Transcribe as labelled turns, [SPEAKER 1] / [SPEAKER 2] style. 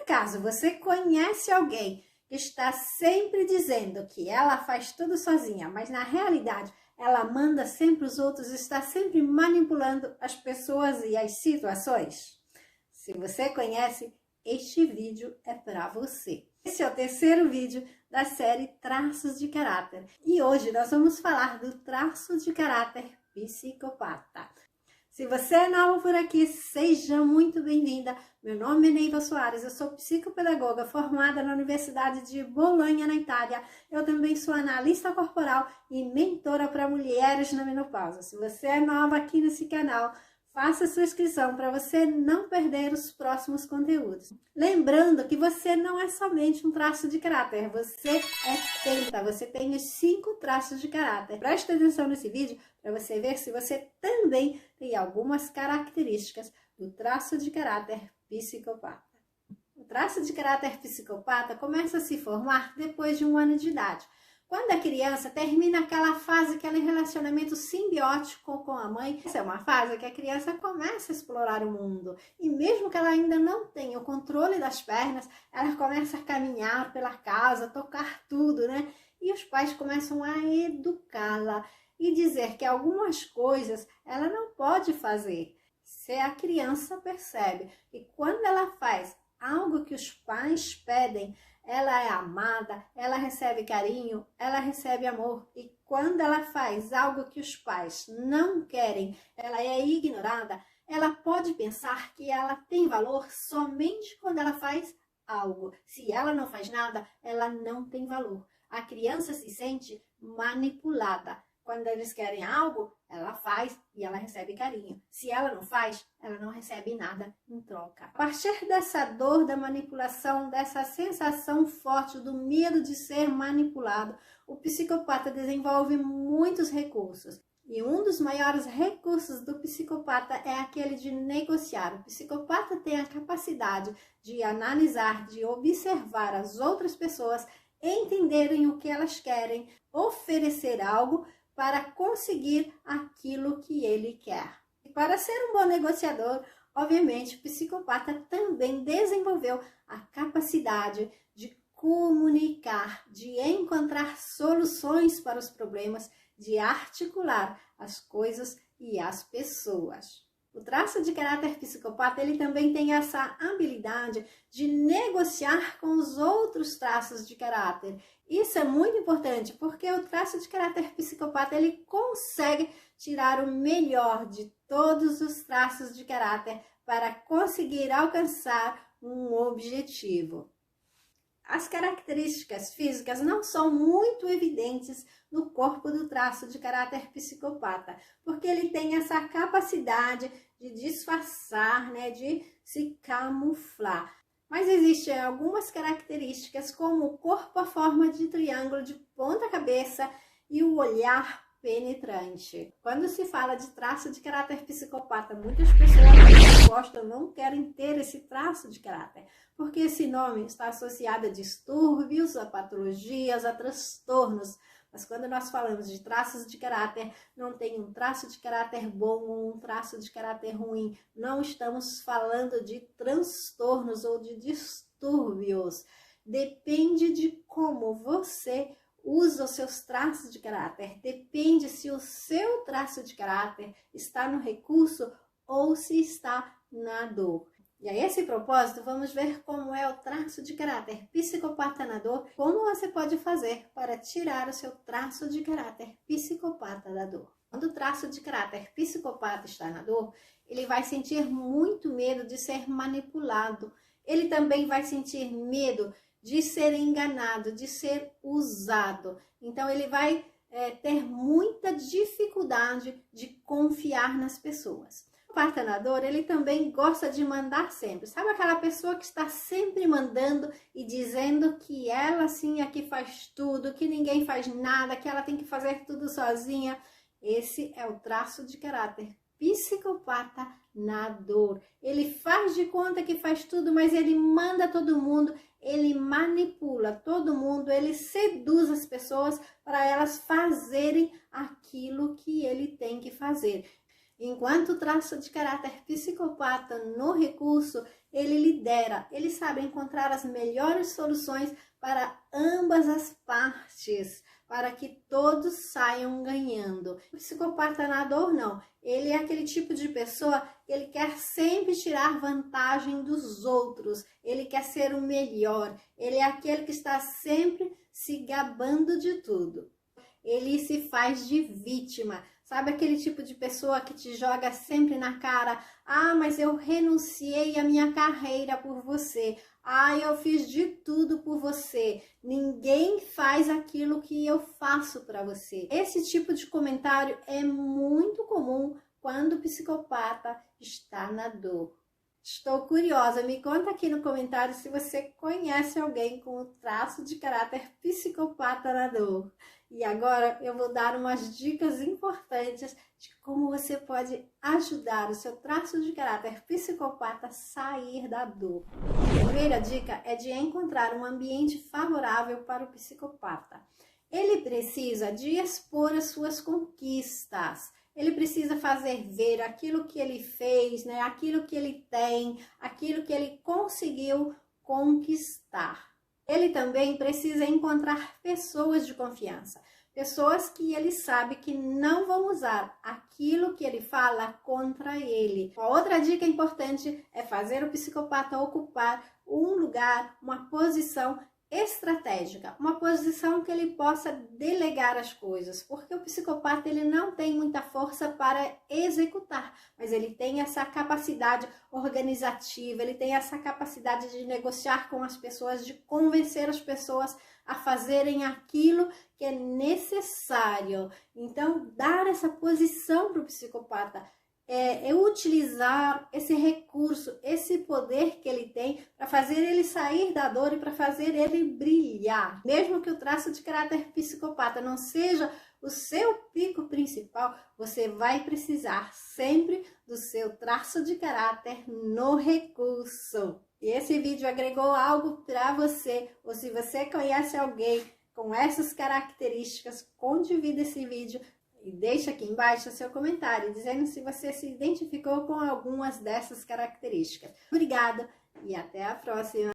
[SPEAKER 1] acaso você conhece alguém que está sempre dizendo que ela faz tudo sozinha, mas na realidade ela manda sempre os outros, está sempre manipulando as pessoas e as situações? Se você conhece, este vídeo é para você. Esse é o terceiro vídeo da série Traços de Caráter. E hoje nós vamos falar do traço de caráter psicopata. Se você é nova por aqui, seja muito bem-vinda. Meu nome é Neiva Soares, eu sou psicopedagoga formada na Universidade de Bolonha, na Itália. Eu também sou analista corporal e mentora para mulheres na menopausa. Se você é nova aqui nesse canal, faça sua inscrição para você não perder os próximos conteúdos. Lembrando que você não é somente um traço de caráter, você é penta, você tem os 5 traços de caráter. Preste atenção nesse vídeo para você ver se você também tem algumas características do traço de caráter psicopata. O traço de caráter psicopata começa a se formar depois de 1 ano de idade. Quando a criança termina aquela fase, aquele relacionamento simbiótico com a mãe, essa é uma fase que a criança começa a explorar o mundo. E mesmo que ela ainda não tenha o controle das pernas, ela começa a caminhar pela casa, tocar tudo, né? E os pais começam a educá-la e dizer que algumas coisas ela não pode fazer. Se a criança percebe que quando ela faz algo que os pais pedem, ela é amada, ela recebe carinho, ela recebe amor. E quando ela faz algo que os pais não querem, ela é ignorada, ela pode pensar que ela tem valor somente quando ela faz algo. Se ela não faz nada, ela não tem valor. A criança se sente manipulada. Quando eles querem algo, ela faz e ela recebe carinho. Se ela não faz, ela não recebe nada em troca. A partir dessa dor da manipulação, dessa sensação forte do medo de ser manipulado, o psicopata desenvolve muitos recursos. E um dos maiores recursos do psicopata é aquele de negociar. O psicopata tem a capacidade de analisar, de observar as outras pessoas, entenderem o que elas querem, oferecer algo para conseguir aquilo que ele quer. E para ser um bom negociador, obviamente, o psicopata também desenvolveu a capacidade de comunicar, de encontrar soluções para os problemas, de articular as coisas e as pessoas. O traço de caráter psicopata, ele também tem essa habilidade de negociar com os outros traços de caráter. Isso é muito importante, porque o traço de caráter psicopata, ele consegue tirar o melhor de todos os traços de caráter para conseguir alcançar um objetivo. As características físicas não são muito evidentes no corpo do traço de caráter psicopata, porque ele tem essa capacidade de disfarçar, né, de se camuflar. Mas existem algumas características, como o corpo à forma de triângulo de ponta cabeça e o olhar penetrante. Quando se fala de traço de caráter psicopata, muitas pessoas não gostam, não querem ter esse traço de caráter, porque esse nome está associado a distúrbios, a patologias, a transtornos. Mas quando nós falamos de traços de caráter, não tem um traço de caráter bom ou um traço de caráter ruim. Não estamos falando de transtornos ou de distúrbios. Depende de como você usa os seus traços de caráter. Depende se o seu traço de caráter está no recurso ou se está na dor. E a esse propósito, vamos ver como é o traço de caráter psicopata na dor, como você pode fazer para tirar o seu traço de caráter psicopata da dor. Quando o traço de caráter psicopata está na dor, ele vai sentir muito medo de ser manipulado. Ele também vai sentir medo de ser enganado, de ser usado. Então, ele vai ter muita dificuldade de confiar nas pessoas. O psicopata ele também gosta de mandar sempre. Sabe aquela pessoa que está sempre mandando e dizendo que ela sim é que faz tudo, que ninguém faz nada, que ela tem que fazer tudo sozinha? Esse é o traço de caráter psicopata na dor. Ele faz de conta que faz tudo, mas ele manda todo mundo, ele manipula todo mundo, ele seduz as pessoas para elas fazerem aquilo que ele tem que fazer. Enquanto o traço de caráter psicopata no recurso, ele lidera, ele sabe encontrar as melhores soluções para ambas as partes, para que todos saiam ganhando. O psicopata na dor, não. Ele é aquele tipo de pessoa que ele quer sempre tirar vantagem dos outros, ele quer ser o melhor, ele é aquele que está sempre se gabando de tudo. Ele se faz de vítima. Sabe aquele tipo de pessoa que te joga sempre na cara? Ah, mas eu renunciei à minha carreira por você. Ah, eu fiz de tudo por você. Ninguém faz aquilo que eu faço para você. Esse tipo de comentário é muito comum quando o psicopata está na dor. Estou curiosa, me conta aqui no comentário se você conhece alguém com o traço de caráter psicopata na dor. E agora eu vou dar umas dicas importantes de como você pode ajudar o seu traço de caráter psicopata a sair da dor. A primeira dica é de encontrar um ambiente favorável para o psicopata. Ele precisa de expor as suas conquistas. Ele precisa fazer ver aquilo que ele fez, né? Aquilo que ele tem, aquilo que ele conseguiu conquistar. Ele também precisa encontrar pessoas de confiança, pessoas que ele sabe que não vão usar aquilo que ele fala contra ele. Uma outra dica importante é fazer o psicopata ocupar um lugar, uma posição estratégica, uma posição que ele possa delegar as coisas, porque o psicopata ele não tem muita força para executar, mas ele tem essa capacidade organizativa, ele tem essa capacidade de negociar com as pessoas, de convencer as pessoas a fazerem aquilo que é necessário. Então, dar essa posição para o psicopata é utilizar esse recurso, esse poder que ele tem para fazer ele sair da dor e para fazer ele brilhar. Mesmo que o traço de caráter psicopata não seja o seu pico principal, você vai precisar sempre do seu traço de caráter no recurso. E esse vídeo agregou algo para você, ou se você conhece alguém com essas características, condivida esse vídeo e deixa aqui embaixo o seu comentário, dizendo se você se identificou com algumas dessas características. Obrigada e até a próxima!